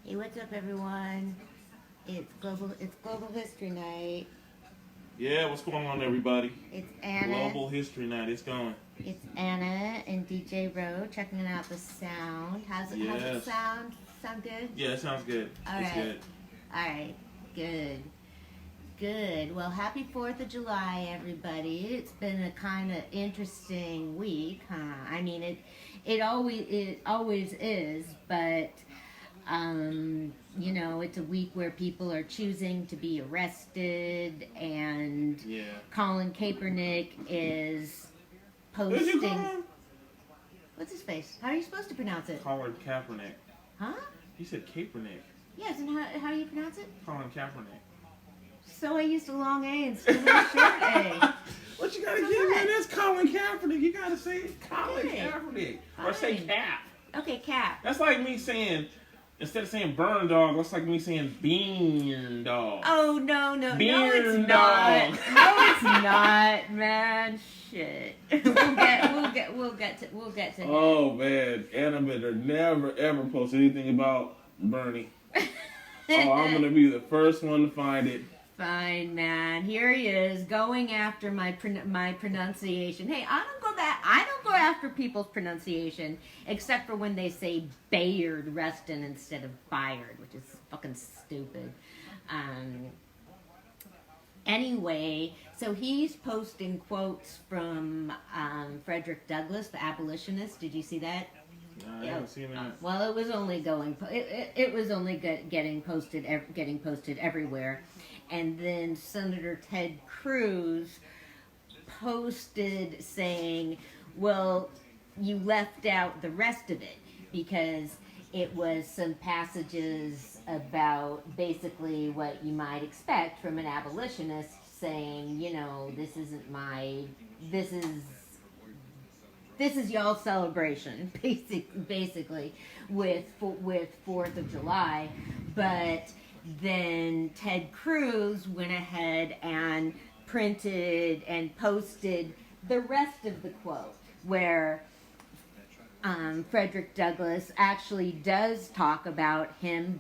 Hey, what's up, everyone? It's Global History Night. Yeah, what's going on, everybody? It's Anna. Global History Night. It's going. It's Anna and DJ Rowe checking out the sound. How's it Yes. sound? Sound good? Yeah, it sounds good. All It's right. good. All right. Good. Good. Well, happy 4th of July, everybody. It's been a kind of interesting week, huh? I mean, it always is, but it's a week where people are choosing to be arrested, and Yeah. Colin Kaepernick is Who'd you call posting. him? What's his face? How are you supposed to pronounce it? Colin Kaepernick. Huh? He said Kaepernick. Yes, and how do you pronounce it? Colin Kaepernick. So I used a long A instead of a short A. What you gotta So get, what? man? That's Colin Kaepernick. You gotta say Colin Okay. Kaepernick. Or say Fine. Cap. Okay, Cap. That's like me saying, instead of saying burn dog, that's like me saying bean dog. Oh no, no, no, Beer it's dog. not. No, it's not, man. Shit. We'll get to him. Oh, man. Anna better never, ever post anything about Bernie. Oh, I'm gonna be the first one to find it. Fine, man. Here he is going after my pronunciation. Hey, I don't go after people's pronunciation except for when they say Bayard Rustin instead of Bayard, which is fucking stupid. Anyway, so he's posting quotes from Frederick Douglass, the abolitionist. Did you see that? I haven't seen that. Well, it was only getting posted everywhere, and then Senator Ted Cruz posted saying, "Well, you left out the rest of it because it was some passages about basically what you might expect from an abolitionist saying, this is y'all's celebration, basically, with 4th of July." But then Ted Cruz went ahead and printed and posted the rest of the quote, where Frederick Douglass actually does talk about being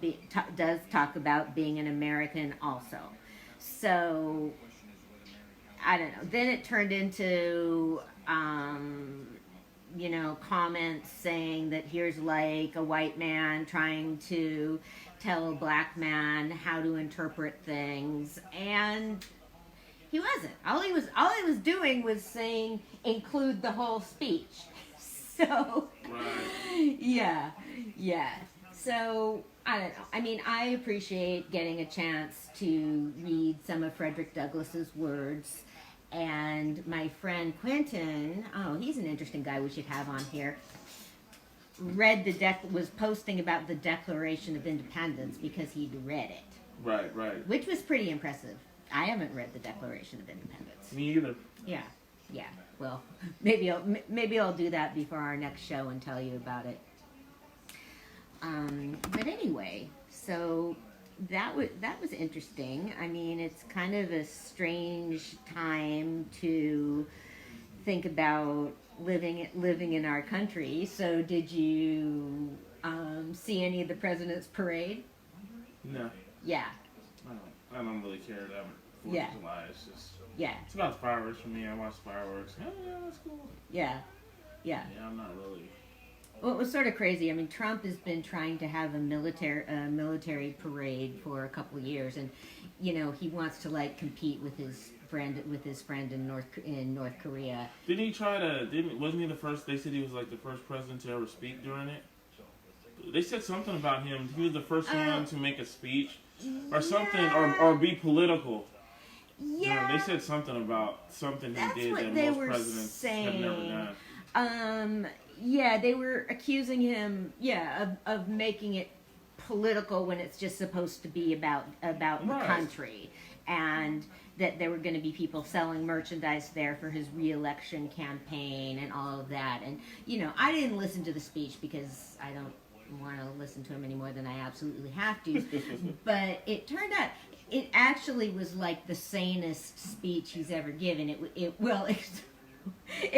an American also. So I don't know. Then it turned into comments saying that here's like a white man trying to tell a black man how to interpret things, and he wasn't. All he was doing was saying include the whole speech. So Right. yeah. So I don't know. I mean, I appreciate getting a chance to read some of Frederick Douglass's words. And my friend Quentin, he's an interesting guy we should have on here, was posting about the Declaration of Independence because he'd read it, Right. which was pretty impressive. I haven't read the Declaration of Independence. Me either. Yeah. Well, maybe I'll do that before our next show and tell you about it. But anyway, so that was interesting. I mean, it's kind of a strange time to think about living in our country. So, did you see any of the President's Parade? No. Yeah. I don't really care that much. 4th of July. It's just. Yeah. It's about fireworks for me. I watch fireworks. Oh, yeah, that's cool. Yeah. Yeah, I'm not really. Well, it was sort of crazy. I mean, Trump has been trying to have a military parade for a couple of years, and he wants to like compete with his friend in North Korea. Didn't he try to? Wasn't he the first? They said he was like the first president to ever speak during it. They said something about him. He was the first one to make a speech, or something, or be political. Yeah. They said something about something That's he did what that they most were presidents have never saying. done. Yeah, they were accusing him, of making it political when it's just supposed to be about the country, and that there were going to be people selling merchandise there for his re-election campaign and all of that. And I didn't listen to the speech because I don't want to listen to him any more than I absolutely have to. But it turned out it actually was like the sanest speech he's ever given. It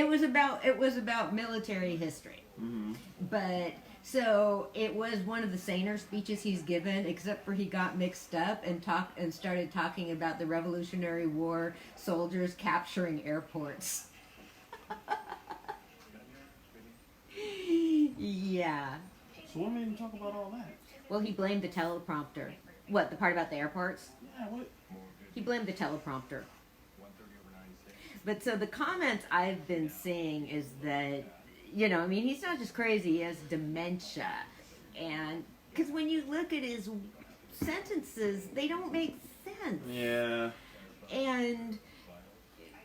was about military history, Mm-hmm. but So it was one of the saner speeches he's given, except for he got mixed up and started talking about the Revolutionary War soldiers capturing airports. Yeah. So what made him talk about all that? Well, he blamed the teleprompter. What, the part about the airports? Yeah, what? He blamed the teleprompter. But so the comments I've been seeing is that, you know, I mean, he's not just crazy, he has dementia. And, because when you look at his sentences, they don't make sense. Yeah. And,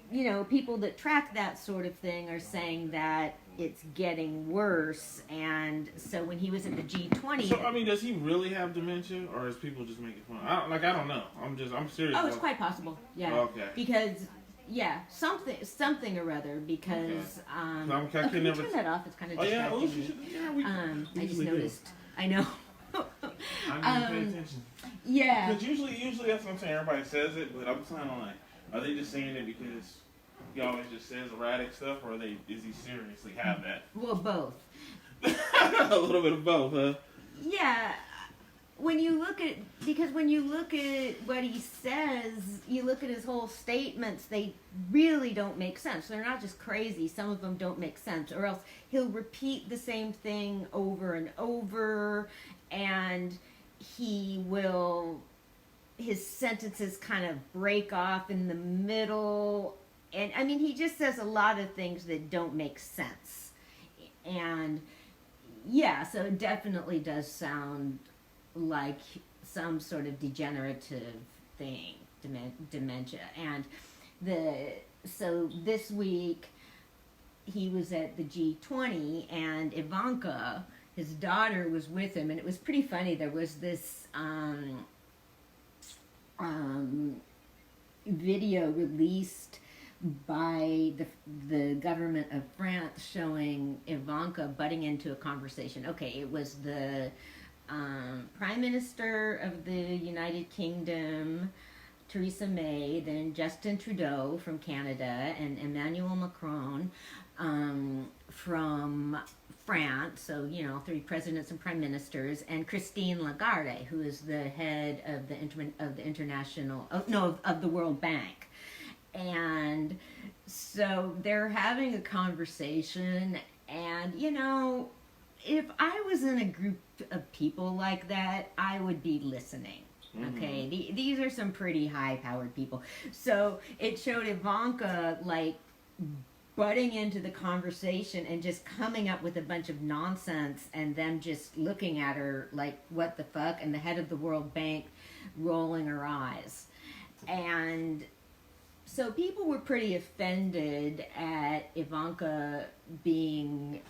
you know, people that track that sort of thing are saying that it's getting worse. And so when he was at the G20... So, I mean, does he really have dementia, or is people just making fun? I don't know. I'm serious. Oh, it's quite possible. Yeah. Okay. Because... Yeah, something or other, because I can you never turn that off? It's kind of Oh yeah, distracting me. we I just usually do. noticed. I know. I need to pay attention. Yeah. Because usually that's what I'm saying. Everybody says it, but I'm kind of like, are they just saying it because he always just says erratic stuff, or does he seriously have that? Well, both. A little bit of both, huh? Yeah. When you look at what he says, you look at his whole statements, they really don't make sense. They're not just crazy. Some of them don't make sense. Or else he'll repeat the same thing over and over, and his sentences kind of break off in the middle. And, I mean, he just says a lot of things that don't make sense. And, yeah, so it definitely does sound like some sort of degenerative thing, dementia. And so this week he was at the G20, and Ivanka, his daughter, was with him, and it was pretty funny. There was this video released by the government of France showing Ivanka butting into a conversation. Okay, it was the Prime Minister of the United Kingdom, Theresa May, then Justin Trudeau from Canada, and Emmanuel Macron from France, so, you know, 3 presidents and prime ministers, and Christine Lagarde, who is the head of the World Bank. And so they're having a conversation, and, you know, if I was in a group of people like that, I would be listening. Okay, Mm-hmm. These are some pretty high-powered people. So it showed Ivanka, like, butting into the conversation and just coming up with a bunch of nonsense, and them just looking at her like, what the fuck, and the head of the World Bank rolling her eyes. And so people were pretty offended at Ivanka being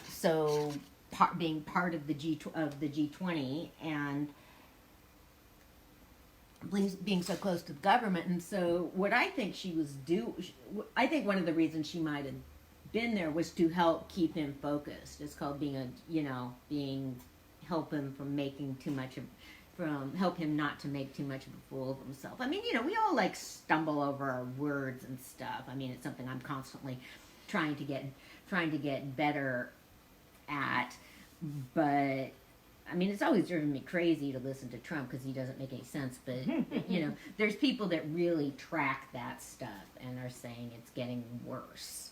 being part of the G20 and being so close to the government. And so what I think I think one of the reasons she might have been there was to help keep him focused. It's called help him from making too much help him not to make too much of a fool of himself. I mean, you know, we all like stumble over our words and stuff. I mean, it's something I'm constantly trying to get better at. But I mean, it's always driven me crazy to listen to Trump because he doesn't make any sense. But you know, there's people that really track that stuff and are saying it's getting worse.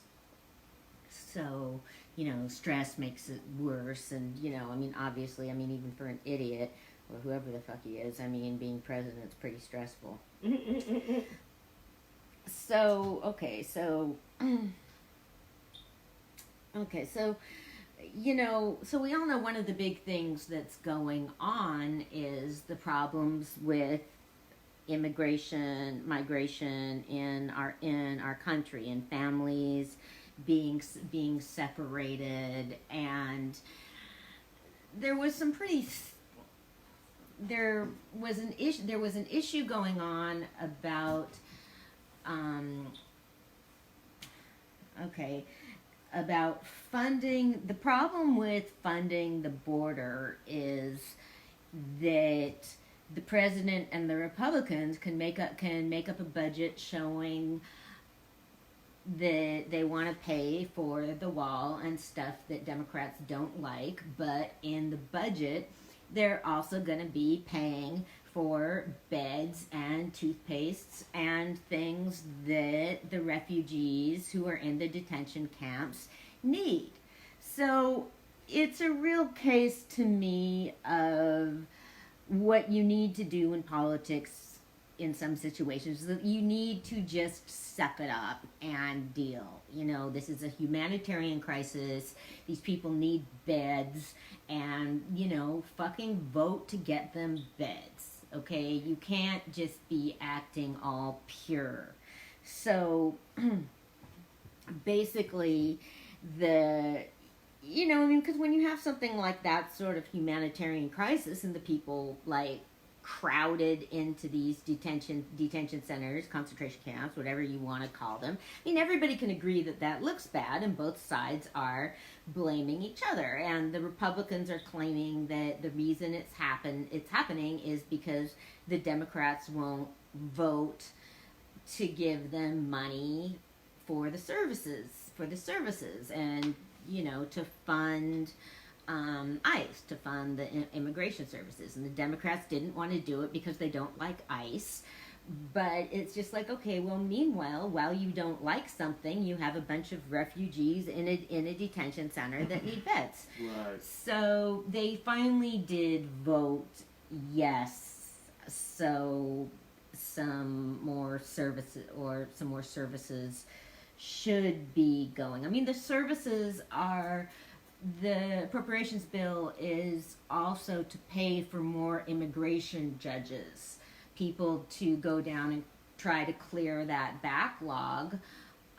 So, you know, stress makes it worse. And, you know, I mean, obviously, I mean, even for an idiot or whoever the fuck he is, I mean, being president's pretty stressful. Okay, you know, so we all know one of the big things that's going on is the problems with migration in our country, and families being separated. And there was an issue going on about about funding. The problem with funding the border is that the president and the Republicans can make up a budget showing that they want to pay for the wall and stuff that Democrats don't like, but in the budget, they're also going to be paying for beds and toothpastes and things that the refugees who are in the detention camps need. So it's a real case to me of what you need to do in politics in some situations. That you need to just suck it up and deal. You know, this is a humanitarian crisis. These people need beds, and, you know, fucking vote to get them beds. Okay? You can't just be acting all pure. So basically, you know, I mean, because when you have something like that sort of humanitarian crisis and the people, like, crowded into these detention centers, concentration camps, whatever you want to call them, I mean, everybody can agree that that looks bad, and both sides are blaming each other. And the Republicans are claiming that the reason it's happening is because the Democrats won't vote to give them money for the services, and, you know, to fund ICE, to fund the immigration services. And the Democrats didn't want to do it because they don't like ICE. But it's just like, okay, well, meanwhile, while you don't like something, you have a bunch of refugees in a detention center that need beds. Right. So they finally did vote yes. So some more services should be going. I mean, the services are, the appropriations bill is also to pay for more immigration judges, people to go down and try to clear that backlog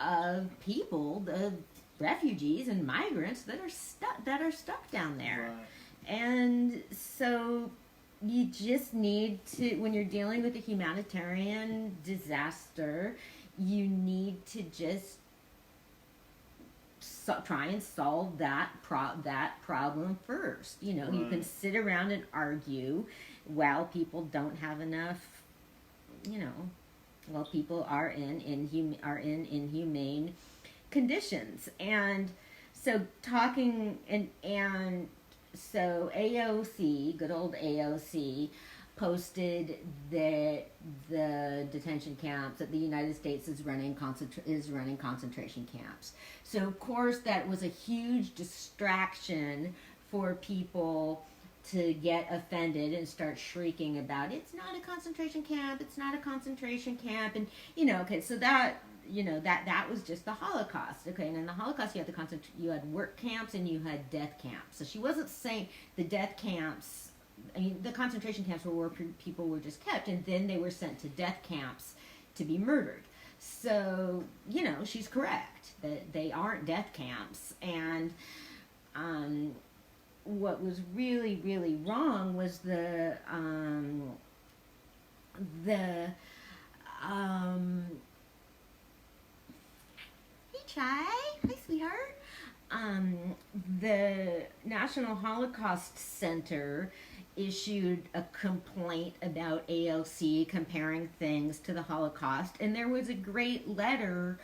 of people, the refugees and migrants that are stuck down there. Right. And so you just need to, when you're dealing with a humanitarian disaster, you need to just try and solve that problem first. You know, you can sit around and argue while people don't have enough, you know, while people are in inhumane conditions. And so so AOC, good old AOC, posted that the detention camps, that the United States is running concentration camps. So of course that was a huge distraction for people to get offended and start shrieking about, it's not a concentration camp, it's not a concentration camp. And, you know, okay, so that, you know, that was just the Holocaust. Okay, and in the Holocaust you had you had work camps and you had death camps. So she wasn't saying the death camps, I mean, the concentration camps were where people were just kept, and then they were sent to death camps to be murdered. So, you know, she's correct that they aren't death camps. And what was really, really wrong was the hey, Chai. Hi, sweetheart. The National Holocaust Center issued a complaint about AOC comparing things to the Holocaust, and there was a great letter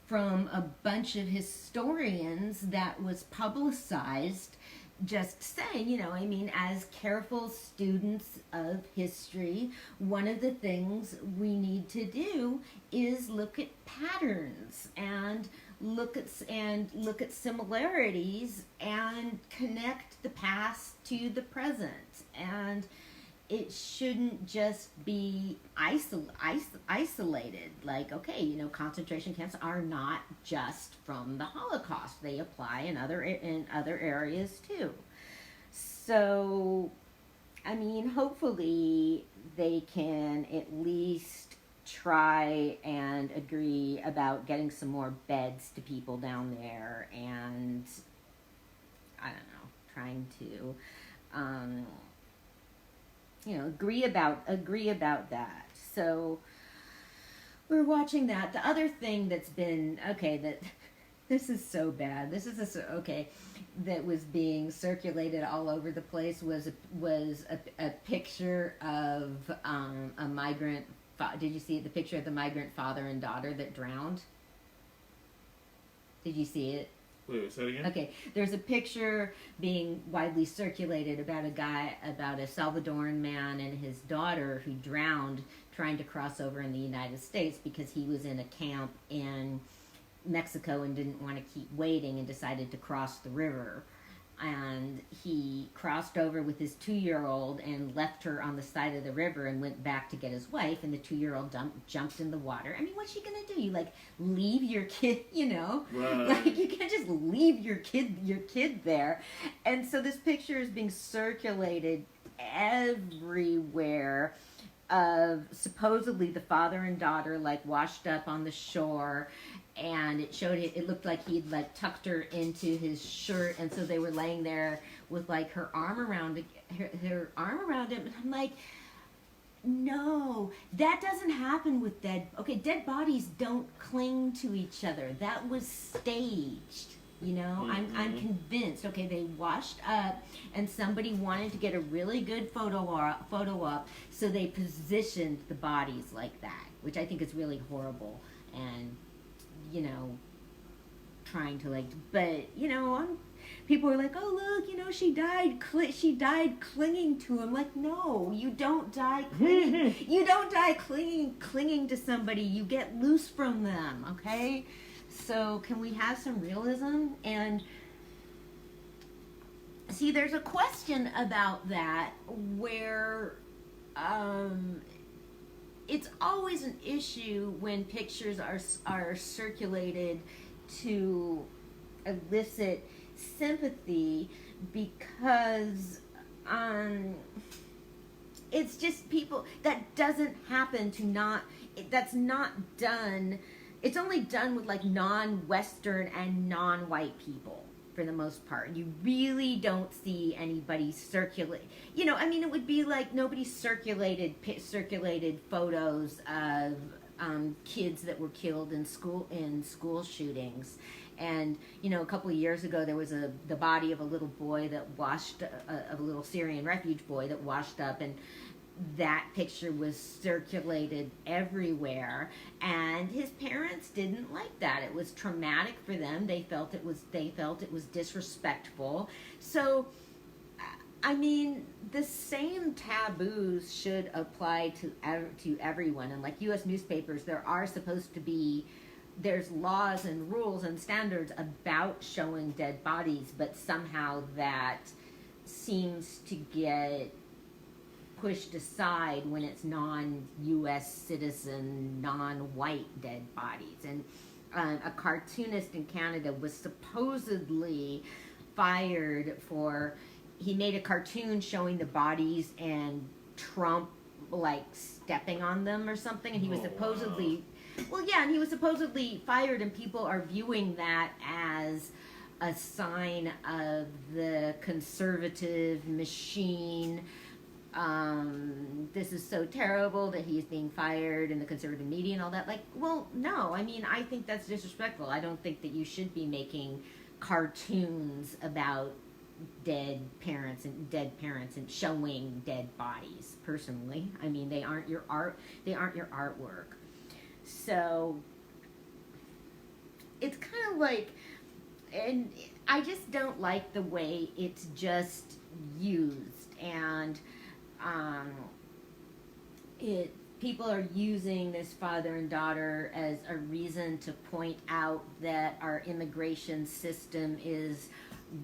from a bunch of historians that was publicized, just saying, you know, I mean, as careful students of history, one of the things we need to do is look at patterns and look at similarities and connect the past to the present. And it shouldn't just be isolated. Like, okay, you know, concentration camps are not just from the Holocaust. They apply in other areas too. So, I mean, hopefully they can at least try and agree about getting some more beds to people down there, and I don't know, trying to you know, agree about that. So we're watching that. The other thing that's been, okay, that this is so bad. This is that was being circulated all over the place was a picture of a migrant. Did you see the picture of the migrant father and daughter that drowned? Did you see it? Wait, say that again? Okay, there's a picture being widely circulated about about a Salvadoran man and his daughter who drowned trying to cross over in the United States because he was in a camp in Mexico and didn't want to keep waiting and decided to cross the river. And he crossed over with his 2-year-old and left her on the side of the river and went back to get his wife, and the 2-year-old jumped in the water. I mean, what's she gonna do? You like leave your kid, you know? Right. Like you can't just leave your kid there. And so this picture is being circulated everywhere of supposedly the father and daughter like washed up on the shore, and it looked like he'd like tucked her into his shirt, and so they were laying there with like her arm around him, and I'm like, no, that doesn't happen with dead bodies don't cling to each other. That was staged. You know, I'm convinced. Okay, they washed up, and somebody wanted to get a really good photo up, so they positioned the bodies like that, which I think is really horrible. And you know, trying to like, but you know, people are like, oh look, you know, she died clinging to him. Like, no, you don't die clinging. You don't die clinging to somebody. You get loose from them. Okay. So can we have some realism? And see, there's a question about that where it's always an issue when pictures are circulated to elicit sympathy, because it's just people, that doesn't happen to not, that's not done. It's only done with like non-Western and non-white people for the most part. You really don't see anybody circulate. You know, I mean, it would be like nobody circulated photos of kids that were killed in school shootings. And you know, a couple of years ago, there was the body of a little boy that a little Syrian refugee boy that washed up, and that picture was circulated everywhere, and his parents didn't like that. It was traumatic for them. They felt it was disrespectful. So I mean, the same taboos should apply to everyone. And like U.S. newspapers, there's laws and rules and standards about showing dead bodies, but somehow that seems to get pushed aside when it's non-U.S. citizen, non-white dead bodies. And a cartoonist in Canada was supposedly fired he made a cartoon showing the bodies and Trump like stepping on them or something, and he was supposedly, and he was supposedly fired, and people are viewing that as a sign of the conservative machine. This is so terrible that he's being fired, in the conservative media and all that. Like, well, no, I mean, I think that's disrespectful. I don't think that you should be making cartoons about dead parents and showing dead bodies. Personally, I mean, they aren't your artwork. So it's kind of like, and I just don't like the way it's just used, and people are using this father and daughter as a reason to point out that our immigration system is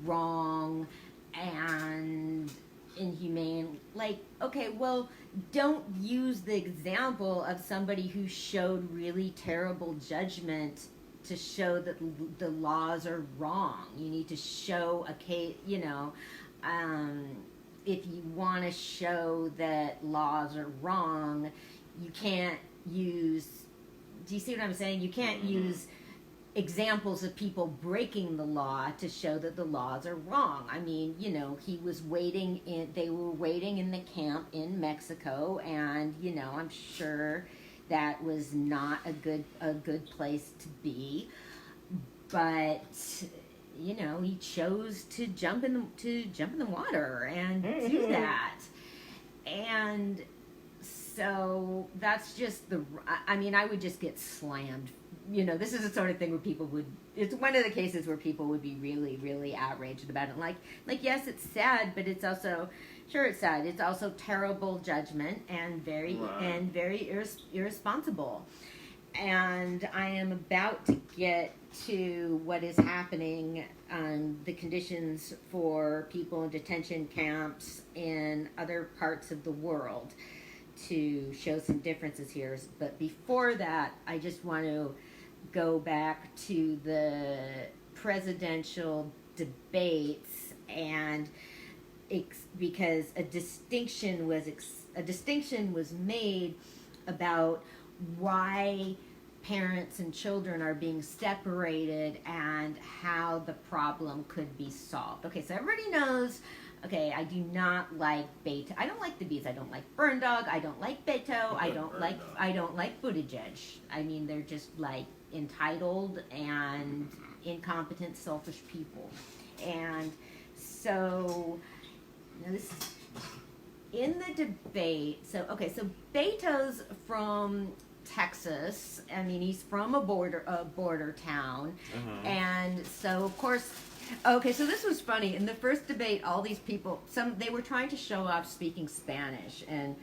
wrong and inhumane. Like, okay, well, don't use the example of somebody who showed really terrible judgment to show that the laws are wrong. You need to show a case, you know, if you want to show that laws are wrong, you can't use, do you see what I'm saying? You can't use examples of people breaking the law to show that the laws are wrong. I mean, you know, they were waiting in the camp in Mexico, and, you know, I'm sure that was not a good place to be, but you know, he chose to jump in the water and do that. And so that's just I mean, I would just get slammed this is the sort of thing where people would, it's one of the cases where people would be really, really outraged about it. Like, yes, it's sad, but it's also, sure, it's sad. It's also terrible judgment and very irresponsible. And I am about to get to what is happening on the conditions for people in detention camps in other parts of the world to show some differences here. But before that, I just want to go back to the presidential debates, and because a distinction was made about why parents and children are being separated and how the problem could be solved. Okay, so everybody knows. Okay, I do not like Beto. I don't like the Bees. I don't like Burn Dog. I don't like Beto. I don't like Buttigieg. I mean, they're just like entitled and incompetent, selfish people. And so this is in the debate. So Beto's from Texas. I mean, he's from a border town, and so of course. Okay, so this was funny. In the first debate, all these people, they were trying to show off speaking Spanish, and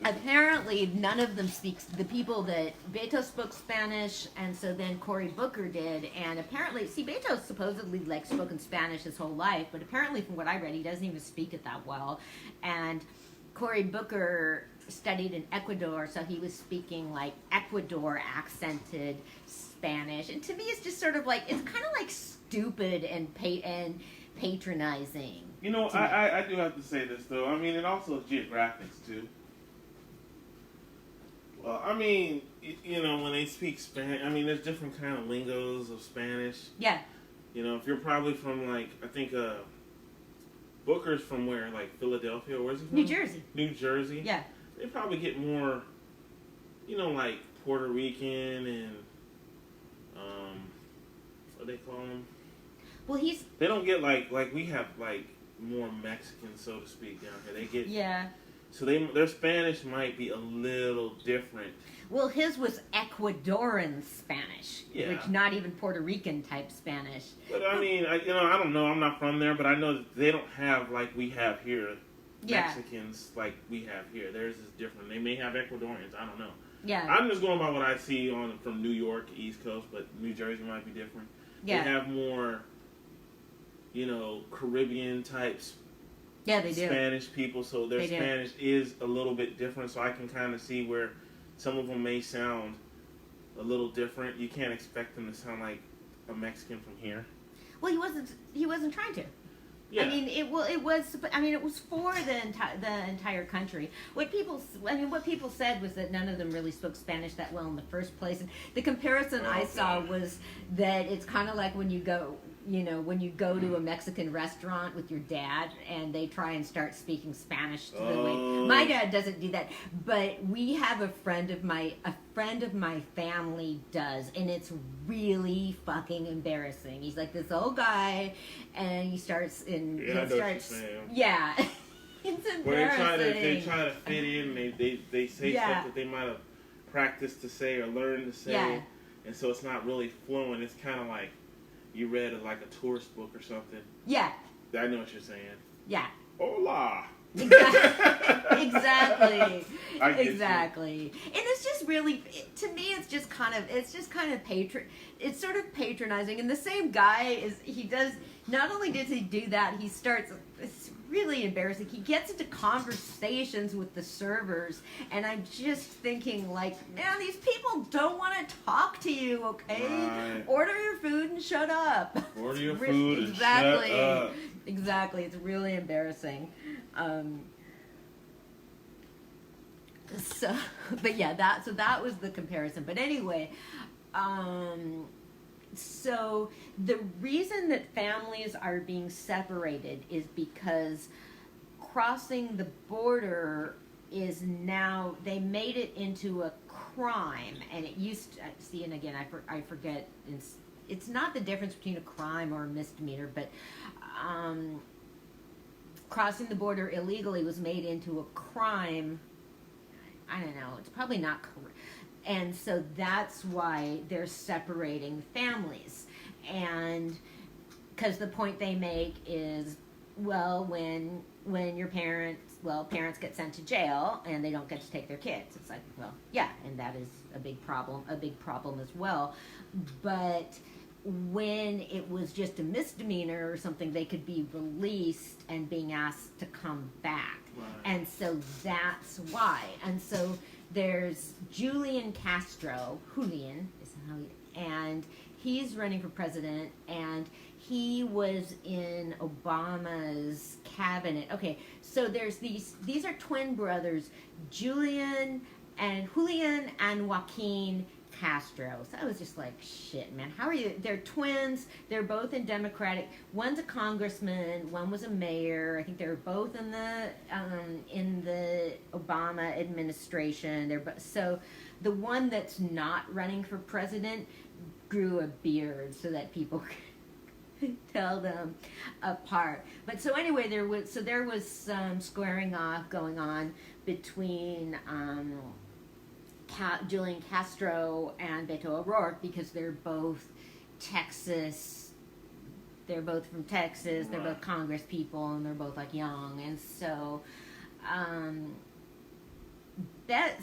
apparently none of them speaks. The people that Beto spoke Spanish, and so then Cory Booker did, and apparently, Beto supposedly spoken Spanish his whole life, but apparently from what I read, he doesn't even speak it that well, and Cory Booker studied in Ecuador, so he was speaking like Ecuador accented Spanish, and to me it's just sort of like, it's kind of like stupid and patronizing. I do have to say this though. I mean, it also is geographics too. Well, I mean, when they speak Spanish, I mean, there's different kind of lingos of Spanish. Yeah. If you're probably from I think Booker's from where, like Philadelphia, where's he from? New Jersey. New Jersey. Yeah. They probably get more, like Puerto Rican and what they call them. Well, they don't get like we have like more Mexican, so to speak, down here. They get So their Spanish might be a little different. Well, his was Ecuadorian Spanish, which not even Puerto Rican type Spanish. But I mean, I don't know. I'm not from there, but I know that they don't have like we have here. Mexicans like we have here. Theirs is different. They may have Ecuadorians. I don't know. Yeah. I'm just going by what I see from New York, East Coast, but New Jersey might be different. Yeah. They have more, Caribbean types. Yeah, they do. Spanish people, so their Spanish is a little bit different. So I can kind of see where some of them may sound a little different. You can't expect them to sound like a Mexican from here. Well, he wasn't trying to. Yeah. I mean, it was for the entire country. What people said was that none of them really spoke Spanish that well in the first place. And the comparison I saw was that it's kind of like when you go to a Mexican restaurant with your dad and they try and start speaking Spanish to the way. My dad doesn't do that, but we have a friend of my family does, and it's really fucking embarrassing. He's like this old guy, and he starts in. Yeah. It's embarrassing. Where they try to fit in. They say stuff that they might have practiced to say or learned to say, and so it's not really flowing. It's kind of like you read like a tourist book or something. Yeah. I know what you're saying. Yeah. Hola. Exactly. Exactly. And it's just really, to me, it's just kind of it's sort of patronizing. And the same guy not only does he do that, it's really embarrassing. He gets into conversations with the servers, and I'm just thinking, like, man, these people don't want to talk to you, okay? Right. Order your food and shut up. Order your food and shut up. Exactly. It's really embarrassing. That was the comparison. But anyway, so the reason that families are being separated is because crossing the border is now, they made it into a crime, and it used to, see, and again, I forget, it's not the difference between a crime or a misdemeanor, but crossing the border illegally was made into a crime. I don't know, it's probably not correct. And so that's why they're separating families. And because the point they make is, well, when your parents get sent to jail and they don't get to take their kids. It's like, well, yeah, and that is a big problem as well. But when it was just a misdemeanor or something, they could be released and being asked to come back. Right. And so that's why. And so there's Julian Castro, and he's running for president, and he was in Obama's cabinet. Okay, so there's these are twin brothers, Julian and Joaquin Castro. So I was just like, shit, man, how are you? They're twins. They're both in Democratic. One's a congressman. One was a mayor. I think they were both in the Obama administration. So the one that's not running for president grew a beard so that people could tell them apart. But so anyway, there was some squaring off going on between Julian Castro and Beto O'Rourke, because they're both Texas. They're both from Texas. They're both Congress people, and they're both like young. And so,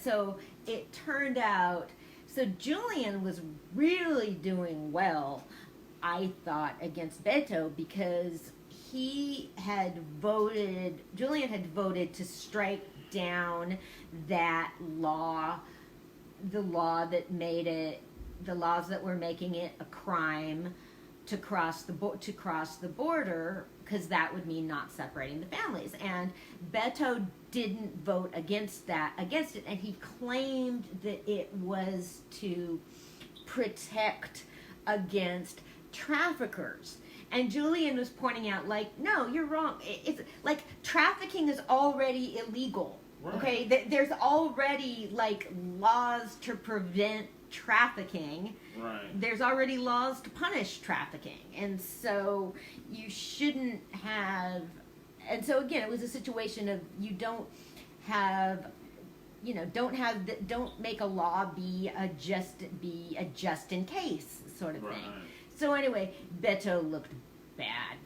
so it turned out. So Julian was really doing well, I thought, against Beto, because Julian had voted to strike down that law, the laws that were making it a crime to cross the border, because that would mean not separating the families. And Beto didn't vote against it, and he claimed that it was to protect against traffickers. And Julian was pointing out, like, no, you're wrong. It's like trafficking is already illegal. Right. Okay, there's already like laws to prevent trafficking. Right. There's already laws to punish trafficking, and so you shouldn't have. And so again, it was a situation of don't make a law be a just in case sort of thing. So anyway, Beto looked bad.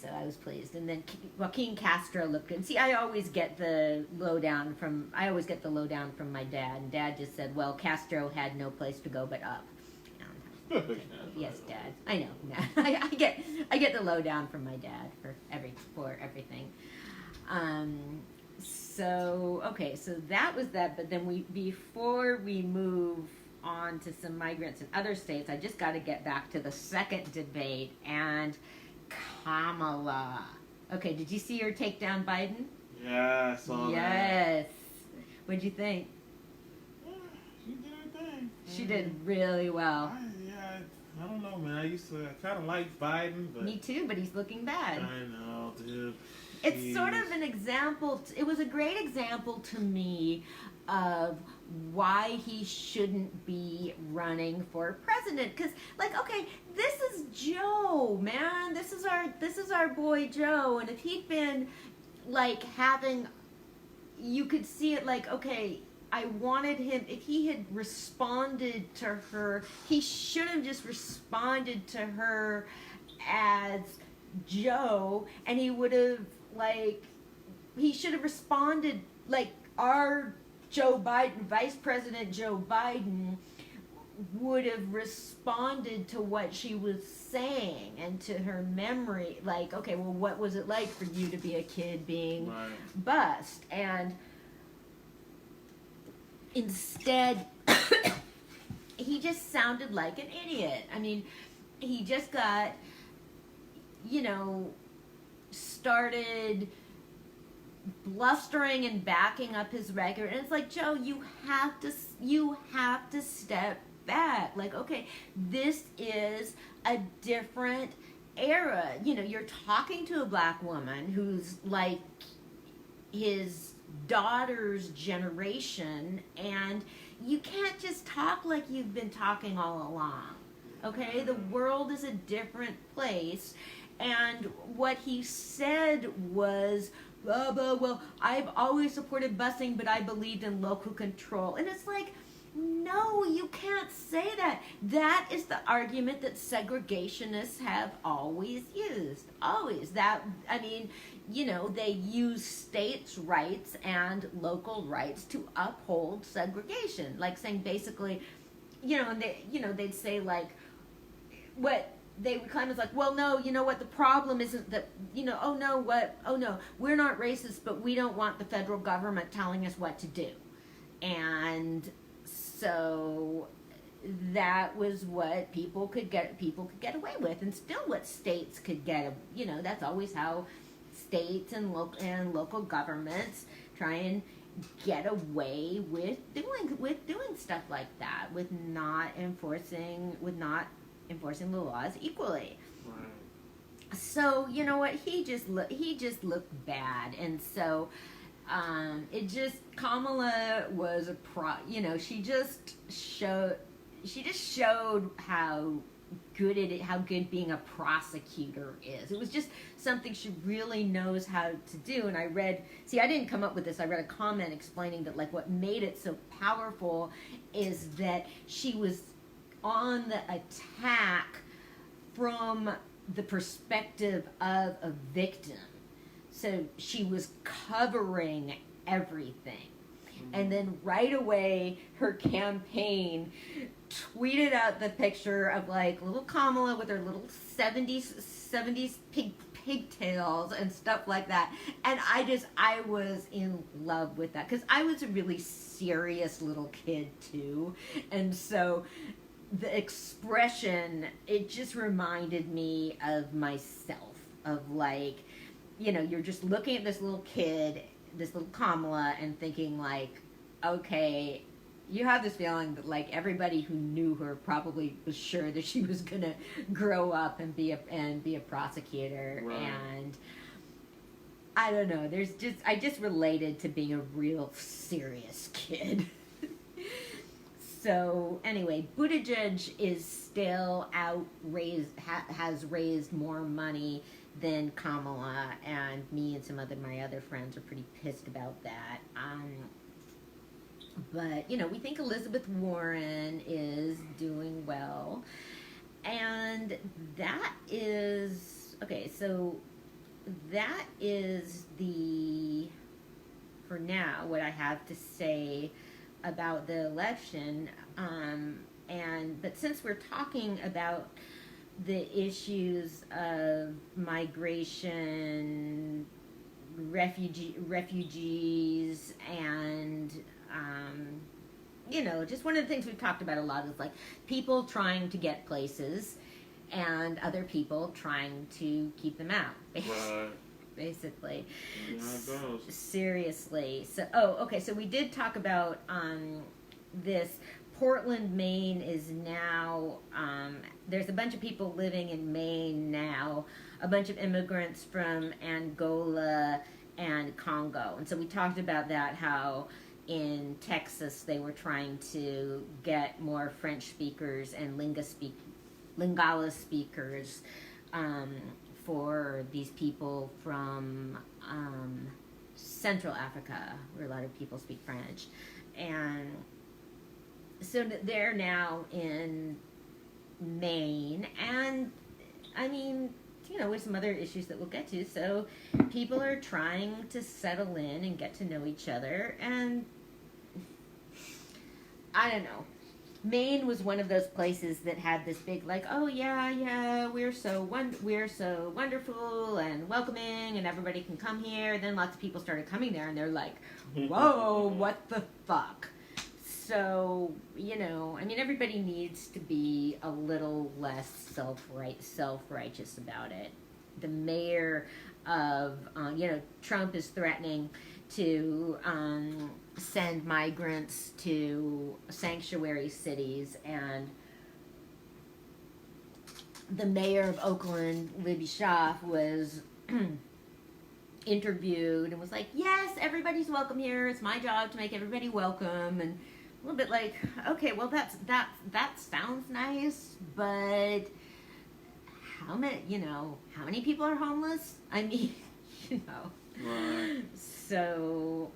So I was pleased. And then Joaquin Castro looked good. See, I always get the lowdown from my dad. And Dad just said, well, Castro had no place to go but up. Yes, Dad. I know. I get the lowdown from my dad for everything. So that was that. But then before we move on to some migrants in other states, I just got to get back to the second debate and Kamala. Okay, did you see her take down Biden? Yeah, I saw that. Yes. What'd you think? Yeah, she did her thing. She did really well. I don't know, man. I kind of like Biden, but... Me too, but he's looking bad. I know, dude. It's sort of an example. It was a great example to me of why he shouldn't be running for president. Because, like, okay, this is Joe, man. This is our boy Joe. And if he'd been, like, you could see it like, okay, I wanted him, if he had responded to her, he should have just responded to her as Joe, and he would have, like, he should have responded like our Joe Biden, Vice President Joe Biden, would have responded to what she was saying and to her memory. Like, okay, well, what was it like for you to be a kid being bused? And instead, he just sounded like an idiot. I mean, he just got, started blustering and backing up his record, and it's like, Joe, you have to step back. Like, okay, this is a different era. You're talking to a black woman who's like his daughter's generation, and you can't just talk like you've been talking all along. Okay, the world is a different place. And what he said was, well, I've always supported busing, but I believed in local control. And it's like, No, you can't say that. That is the argument that segregationists have always used. Always. I mean, they use states' rights and local rights to uphold segregation. Like saying basically, they'd say like, what they would claim is like, well, no, you know what, the problem isn't that, oh no, we're not racist, but we don't want the federal government telling us what to do. And so that was what people could get away with, and still what states could get. That's always how states and local governments try and get away with doing stuff like that, with not enforcing the laws equally. Right. So you know what, he just looked bad, and so. Kamala was she just showed how good being a prosecutor is. It was just something she really knows how to do. And I didn't come up with this. I read a comment explaining that like what made it so powerful is that she was on the attack from the perspective of a victim. So she was covering everything. And then right away, her campaign tweeted out the picture of like little Kamala with her little 70s pigtails and stuff like that. And I was in love with that because I was a really serious little kid too. And so the expression, it just reminded me of myself, of like, you're just looking at this little kid, this little Kamala, and thinking like, okay, you have this feeling that like everybody who knew her probably was sure that she was gonna grow up and be a prosecutor. Right. And I don't know, I just related to being a real serious kid. So anyway, Buttigieg is still has raised more money than Kamala, and me and some my other friends are pretty pissed about that. But we think Elizabeth Warren is doing well, and that is okay. So that is for now what I have to say about the election. But since we're talking about the issues of migration, refugees, and just one of the things we've talked about a lot is like people trying to get places and other people trying to keep them out. Right. Basically. Yeah, it goes. Seriously. So, okay. So we did talk about this. Portland, Maine is now, there's a bunch of people living in Maine now, a bunch of immigrants from Angola and Congo. And so we talked about that, how in Texas they were trying to get more French speakers and Lingala speakers for these people from Central Africa, where a lot of people speak French. And so they're now in Maine, and I mean, with some other issues that we'll get to. So people are trying to settle in and get to know each other, and I don't know. Maine was one of those places that had this big like, oh yeah, we're so wonderful and welcoming, and everybody can come here. Then lots of people started coming there, and they're like, whoa, what the fuck? So, everybody needs to be a little less self-righteous about it. The mayor of, Trump is threatening to send migrants to sanctuary cities, and the mayor of Oakland, Libby Schaaf, was interviewed and was like, yes, everybody's welcome here. It's my job to make everybody welcome. And a little bit like, okay, well, that sounds nice, but how many people are homeless? I mean, Right. So,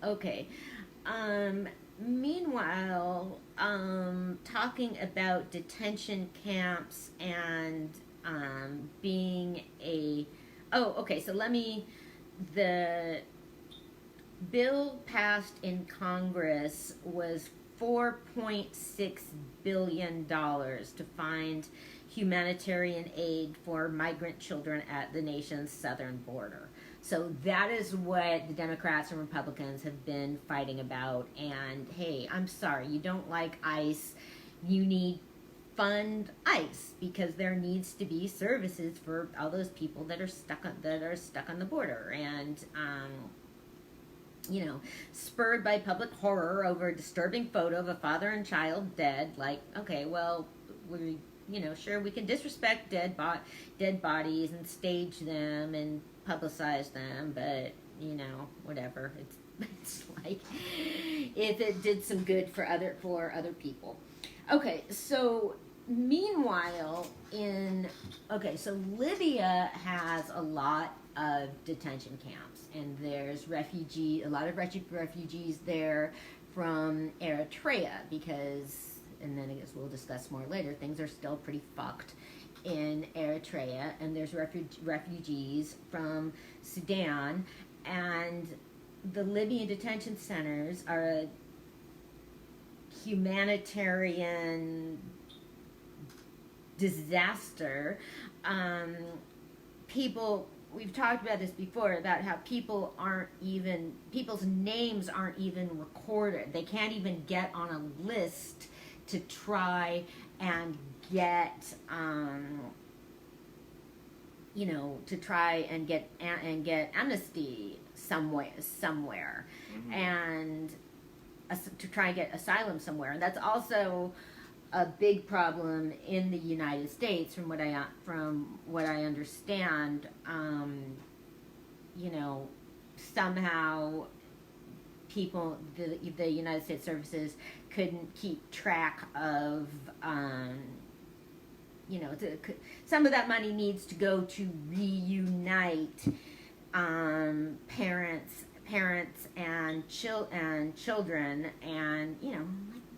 okay. meanwhile, talking about detention camps and being a. Oh, okay. So the bill passed in Congress was $4.6 billion to find humanitarian aid for migrant children at the nation's southern border. So that is what the Democrats and Republicans have been fighting about. And hey, I'm sorry, you don't like ICE. You need fund ICE because there needs to be services for all those people that are stuck on the border. And spurred by public horror over a disturbing photo of a father and child dead, like, okay, well, sure, we can disrespect dead bodies and stage them and publicize them, but, whatever. It's like, if it did some good for other people. Okay, so meanwhile, so Libya has a lot of detention camps, and there's a lot of refugees there from Eritrea because, and then I guess we'll discuss more later, things are still pretty fucked in Eritrea, and there's refugees from Sudan, and the Libyan detention centers are a humanitarian disaster. We've talked about this before, about how people's names aren't even recorded. They can't even get on a list to try and get get amnesty somewhere, Mm-hmm. and to try and get asylum somewhere. And that's also a big problem in the United States, from what I understand. Somehow the United States services couldn't keep track of, some of that money needs to go to reunite parents and children, and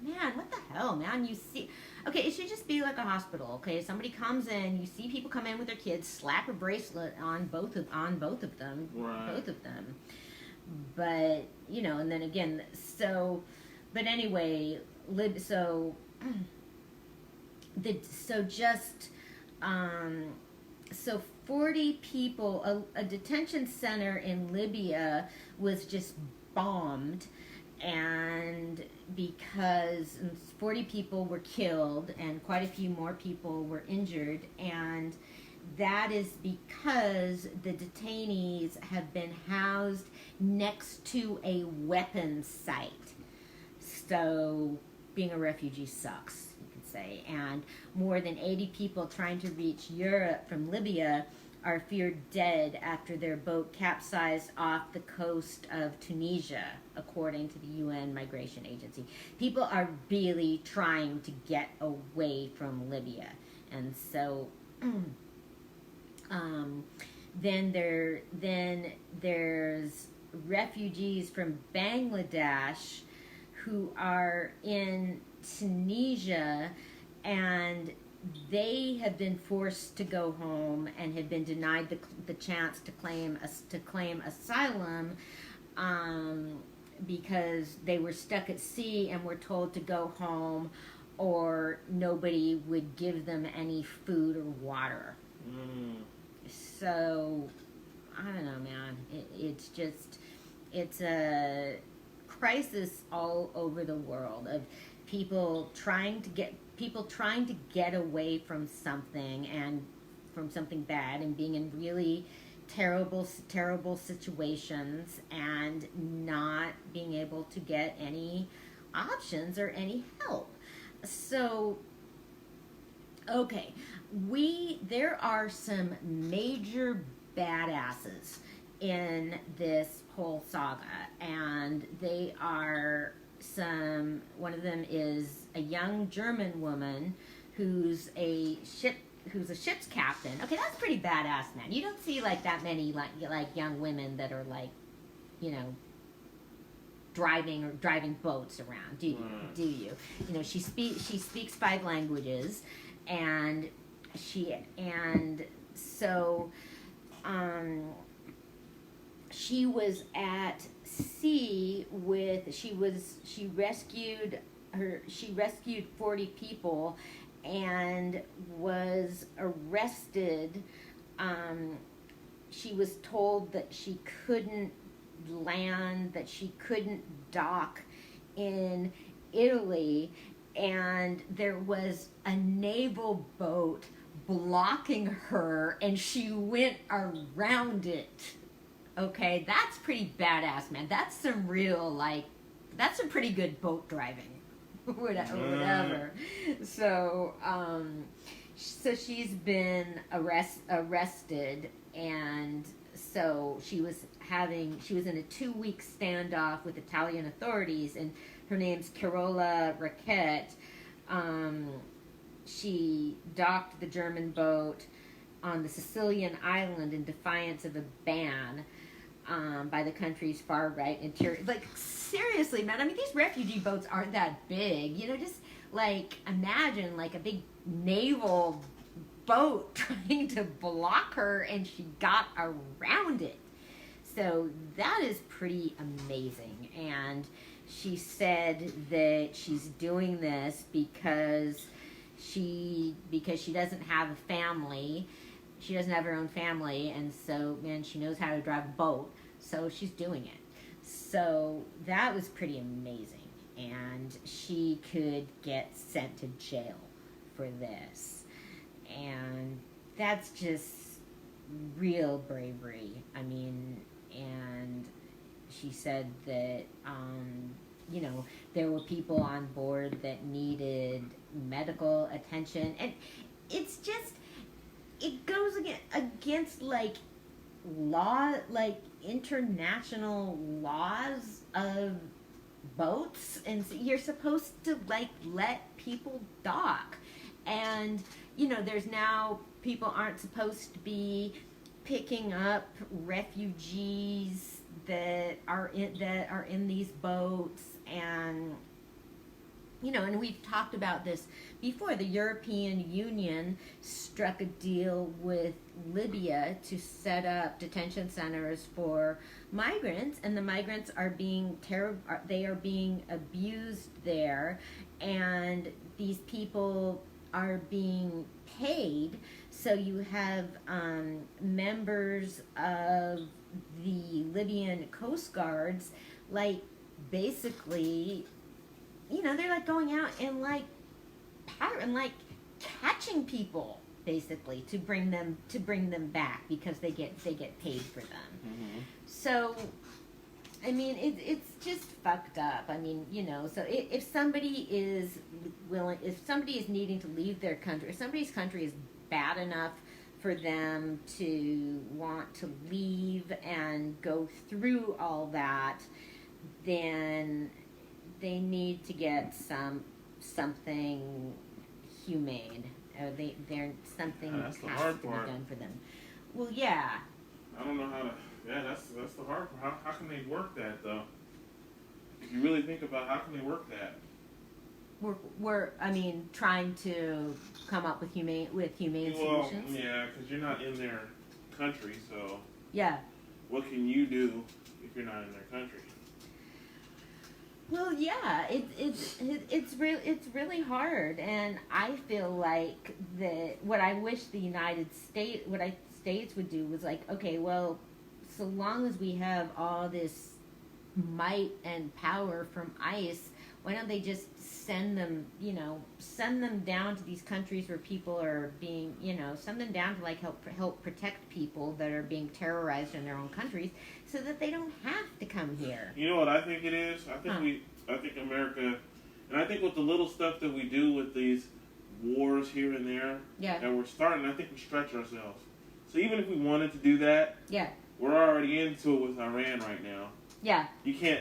man, what the hell, man? You see, okay, it should just be like a hospital. Okay, somebody comes in, you see people come in with their kids, slap a bracelet on both of them, right. both of them. But and then again, but anyway, so 40 people, a detention center in Libya was just bombed, and because 40 people were killed and quite a few more people were injured, and that is because the detainees have been housed next to a weapons site. So being a refugee sucks, you could say. And more than 80 people trying to reach Europe from Libya are feared dead after their boat capsized off the coast of Tunisia, according to the UN Migration Agency. People are really trying to get away from Libya. And so then there's refugees from Bangladesh who are in Tunisia, and they have been forced to go home and have been denied the chance to claim asylum because they were stuck at sea and were told to go home, or nobody would give them any food or water. So I don't know, man. It's a crisis all over the world of people trying to get away from something, and from something bad, and being in really terrible situations and not being able to get any options or any help. So okay, there are some major badasses in this whole saga, and they are one of them is a young German woman who's a ship's captain. Okay, that's pretty badass, man. You don't see like that many like young women that are like, driving boats around, do you? Do you? You know, she speaks 5 languages, and so she was at sea with she rescued 40 people and was arrested. She was told that she couldn't land, that she couldn't dock in Italy, and there was a naval boat blocking her, and she went around it. Okay, that's pretty badass, man. That's some pretty good boat driving. Whatever. So she's been arrested, and so she was in a 2-week standoff with Italian authorities, and her name's Carola Rackete. She docked the German boat on the Sicilian island in defiance of a ban by the country's far right interior. Like, seriously, man. I mean, these refugee boats aren't that big. You know, just like imagine like a big naval boat trying to block her, and she got around it. So that is pretty amazing. And she said that she's doing this because she doesn't have a family. She doesn't have her own family, and so, man, she knows how to drive a boat, so she's doing it. So that was pretty amazing, and she could get sent to jail for this, and that's just real bravery. I mean, and she said that, you know, there were people on board that needed medical attention, and it's just, it goes against like law, like international laws of boats, and so you're supposed to like let people dock, and you know, there's now people aren't supposed to be picking up refugees that are in these boats, and you know, and we've talked about this before. The European Union struck a deal with Libya to set up detention centers for migrants, and the migrants are being abused there, and these people are being paid. So you have members of the Libyan Coast Guards, like, basically, you know, they're like going out and like catching people, basically, to bring them back, because they get paid for them. Mm-hmm. So, I mean, it's just fucked up. I mean, you know, so if somebody is needing to leave their country, if somebody's country is bad enough for them to want to leave and go through all that, then they need to get something humane. Something has to be done for them. Well, yeah. I don't know how to. Yeah, that's the hard part. How can they work that, though? If you really think about, how can they work that? We're trying to come up with humane solutions. Yeah, because you're not in their country, so yeah. What can you do if you're not in their country? Well, yeah, it's really hard, and I feel like what I wish the United States would do was like, okay, well, so long as we have all this might and power from ICE, why don't they just send them down to these countries where people are being, send them down to like help protect people that are being terrorized in their own countries, so that they don't have to come here. You know what I think it is? I think America, and I think with the little stuff that we do with these wars here and there, that we're starting, I think we stretch ourselves. So even if we wanted to do that, we're already into it with Iran right now. Yeah. You can't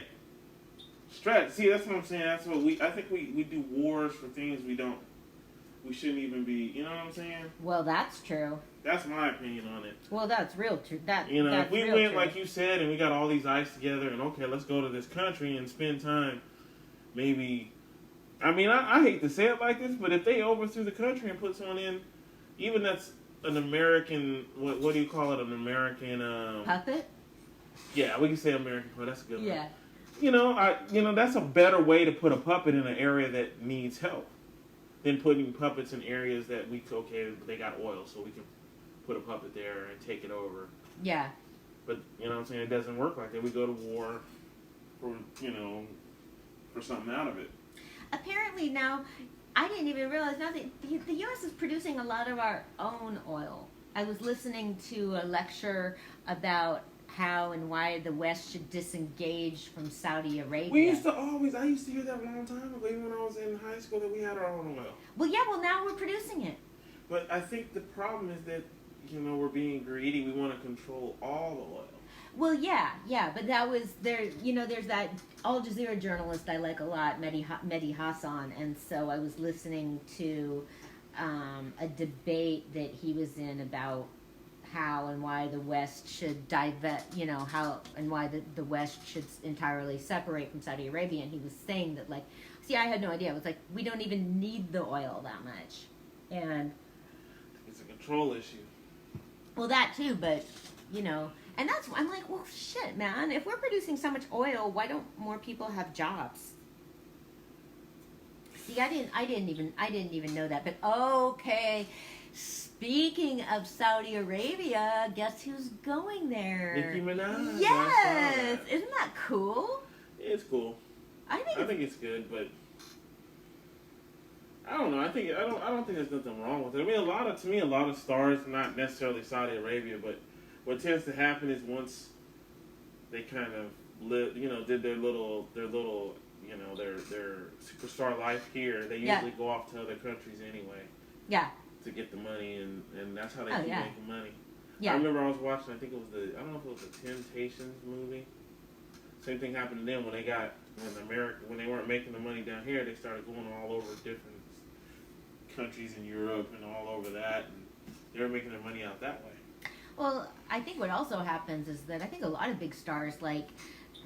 stretch. See, that's what I'm saying. That's what I think we do wars for things we we shouldn't even be. You know what I'm saying? Well, that's true. That's my opinion on it. Well, that's real true. That's if we went true. like you said, and we got all these ice together, and okay, let's go to this country and spend time. Maybe, I mean, I hate to say it like this, but if they overthrew the country and put someone in, even that's an American, what do you call it? An American puppet. Yeah, we can say American puppet. That's a good one. Yeah. That's a better way to put a puppet in an area that needs help than putting puppets in areas that they got oil, so we can put a puppet there and take it over. Yeah. But, you know what I'm saying, it doesn't work like that. We go to war for something out of it. Apparently now, I didn't even realize now that the U.S. is producing a lot of our own oil. I was listening to a lecture about how and why the West should disengage from Saudi Arabia. I used to hear that a long time ago, even when I was in high school, that we had our own oil. Well, now we're producing it. But I think the problem is that, we're being greedy. We want to control all the oil. Well, yeah, but that was there. There's that Al Jazeera journalist I like a lot, Mehdi Hassan, and so I was listening to a debate that he was in about how and why the West should how and why the West should entirely separate from Saudi Arabia, and he was saying that I had no idea. It was like we don't even need the oil that much, and it's a control issue. Well, that too, but and that's I'm like, well, shit, man. If we're producing so much oil, why don't more people have jobs? See, I didn't even know that. But okay, speaking of Saudi Arabia, guess who's going there? Nicki Minaj. Yes, isn't that cool? It's cool. I think it's good, but I don't know. I don't think there's nothing wrong with it. I mean, a lot of stars, not necessarily Saudi Arabia, but what tends to happen is once they kind of did their little, their superstar life here, they usually go off to other countries anyway. Yeah. To get the money, and that's how they keep making money. Yeah. I remember I was watching. I think it was I don't know if it was the Temptations movie. Same thing happened to them when when they weren't making the money down here. They started going all over different countries in Europe and all over that, and they were making their money out that way. Well, I think what also happens is that I think a lot of big stars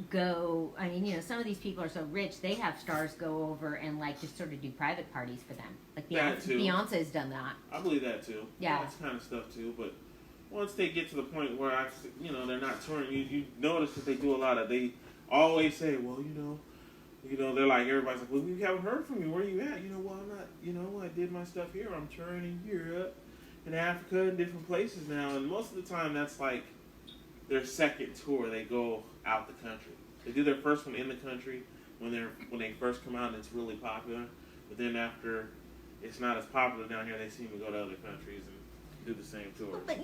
go. I mean, some of these people are so rich, they have stars go over and just sort of do private parties for them. Like Beyonce's done that. I believe that too. Yeah, that's kind of stuff too. But once they get to the point where they're not touring, you notice that they do a lot of. They always say, well, they're like, everybody's like, well, we haven't heard from you. Where are you at? Well, I'm not. I did my stuff here. I'm touring in Europe, in Africa, and different places now. And most of the time, that's like their second tour. They go out the country. They do their first one in the country when they first come out and it's really popular. But then after it's not as popular down here, they seem to go to other countries and do the same tour. Well, but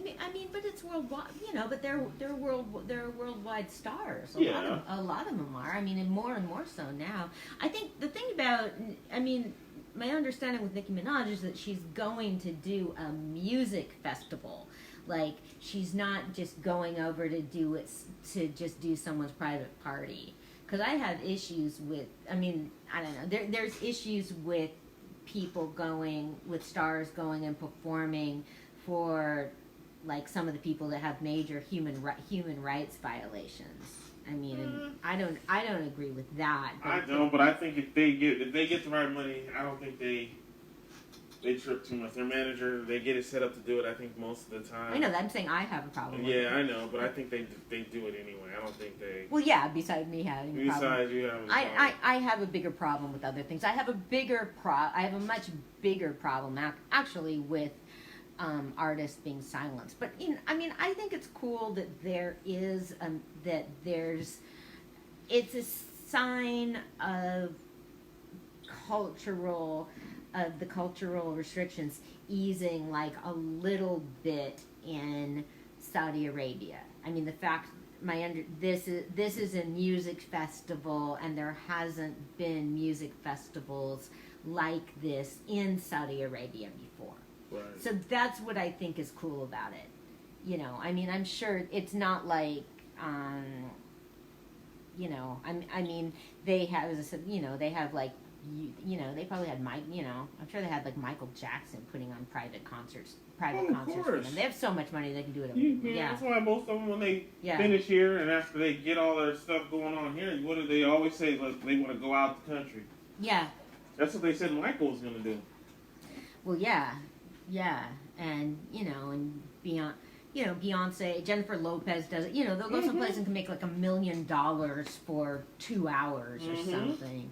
it's worldwide. But they're worldwide stars. A lot of them are. I mean, and more so now. I think the thing about my understanding with Nicki Minaj is that she's going to do a music festival. She's not just going over to just do someone's private party. Because I have issues with, I don't know, there's issues with with stars going and performing for, some of the people that have major human rights violations. I don't agree with that. I don't, but I think if they get the right money, I don't think they trip too much. Their manager, they get it set up to do it, I think, most of the time. I know that. I'm saying I have a problem with it. Yeah, I know, but I think they do it anyway. I don't think they... Well, yeah, besides me having a problem. Besides you having a problem. I have a bigger problem with other things. I have a much bigger problem, actually, with artists being silenced. But, I think it's cool that it's a sign of the cultural restrictions easing a little bit in Saudi Arabia. The fact this is a music festival, and there hasn't been music festivals like this in Saudi Arabia before. Right. So that's what I think is cool about it. I'm sure it's not like they have, as I said, they have you know, they probably had I'm sure they had like Michael Jackson putting on private concerts Oh, of for them. course. They have so much money they can do it. Yeah, that's why most of them, when they finish here and after they get all their stuff going on here, what do they always say? Like, they want to go out the country. Yeah. That's what they said Michael was going to do. Well, yeah, and and Beyonce, Jennifer Lopez does it. They'll go someplace and can make like $1 million for 2 hours or something.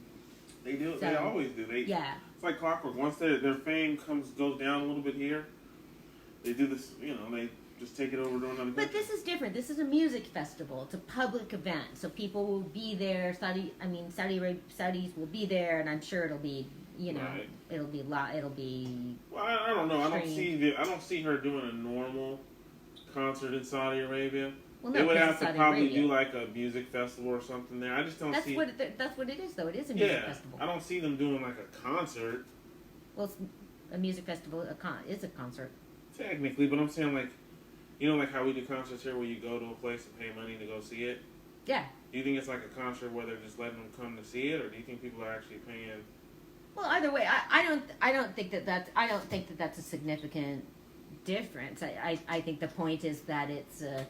They do. So, they always do. It's like clockwork. Once their fame goes down a little bit here, they do this. They just take it over to another country. But this is different. This is a music festival. It's a public event, so people will be there. Saudis will be there, and I'm sure it'll be. Right. It'll be. Well, I don't know. I don't see her doing a normal concert in Saudi Arabia. Well, they would have to probably Arabia. Do like a music festival or something there. I just don't see. That's what it is, though. It is a music festival. I don't see them doing like a concert. Well, it's a music festival. It's a concert. Technically, but I'm saying like, like how we do concerts here, where you go to a place and pay money to go see it. Yeah. Do you think it's like a concert where they're just letting them come to see it, or do you think people are actually paying? Well, either way, I don't think that's a significant difference. I think the point is that it's a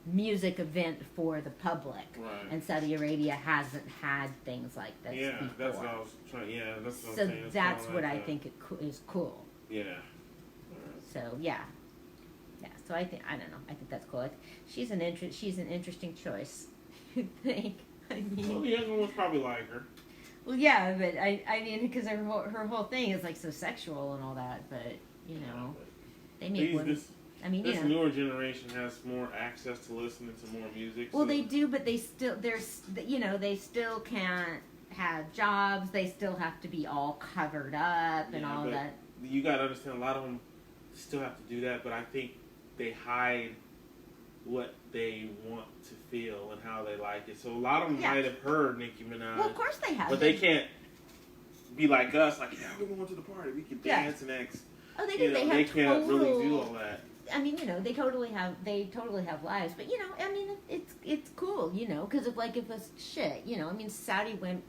music event for the public, right. And Saudi Arabia hasn't had things like this before. That's what I was trying. Yeah, that's what I'm so saying. that's what I think is cool. Yeah. So yeah. So I think that's cool. She's an interesting choice. I think. Well, the other one was probably like her. Well, yeah, but I mean, because her whole thing is like so sexual and all that, but they make women. This newer generation has more access to listening to more music. Well, they do, but they still can't have jobs. They still have to be all covered up and all that. You got to understand, a lot of them still have to do that, but I think they hide what they want to feel and how they like it. So a lot of them might have heard Nicki Minaj. Well, of course they have. But they can't be like us, like, we're going to the party. We can dance and X. Oh, they do. They can't really do all that. I mean, they totally have lives, but I mean, it's cool, because if it's shit, I mean, Saudi women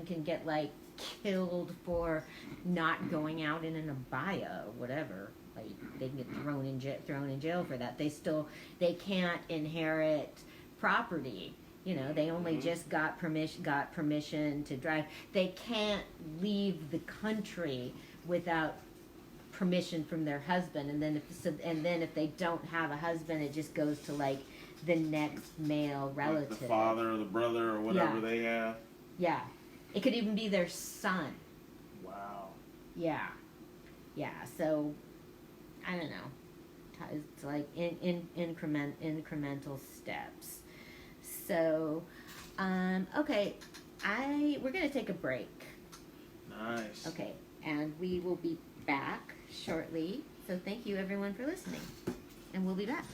can get like killed for not going out in an abaya or whatever. Like they can get thrown in jail for that. They can't inherit property. They only just got permission to drive. They can't leave the country without permission from their husband, and then if they don't have a husband, it just goes to like the next male relative, like the father or the brother or whatever they have. Yeah, it could even be their son. Wow. Yeah. So I don't know. It's like incremental steps. So, okay, we're gonna take a break. Nice. Okay, and we will be back shortly. So thank you everyone for listening, and we'll be back.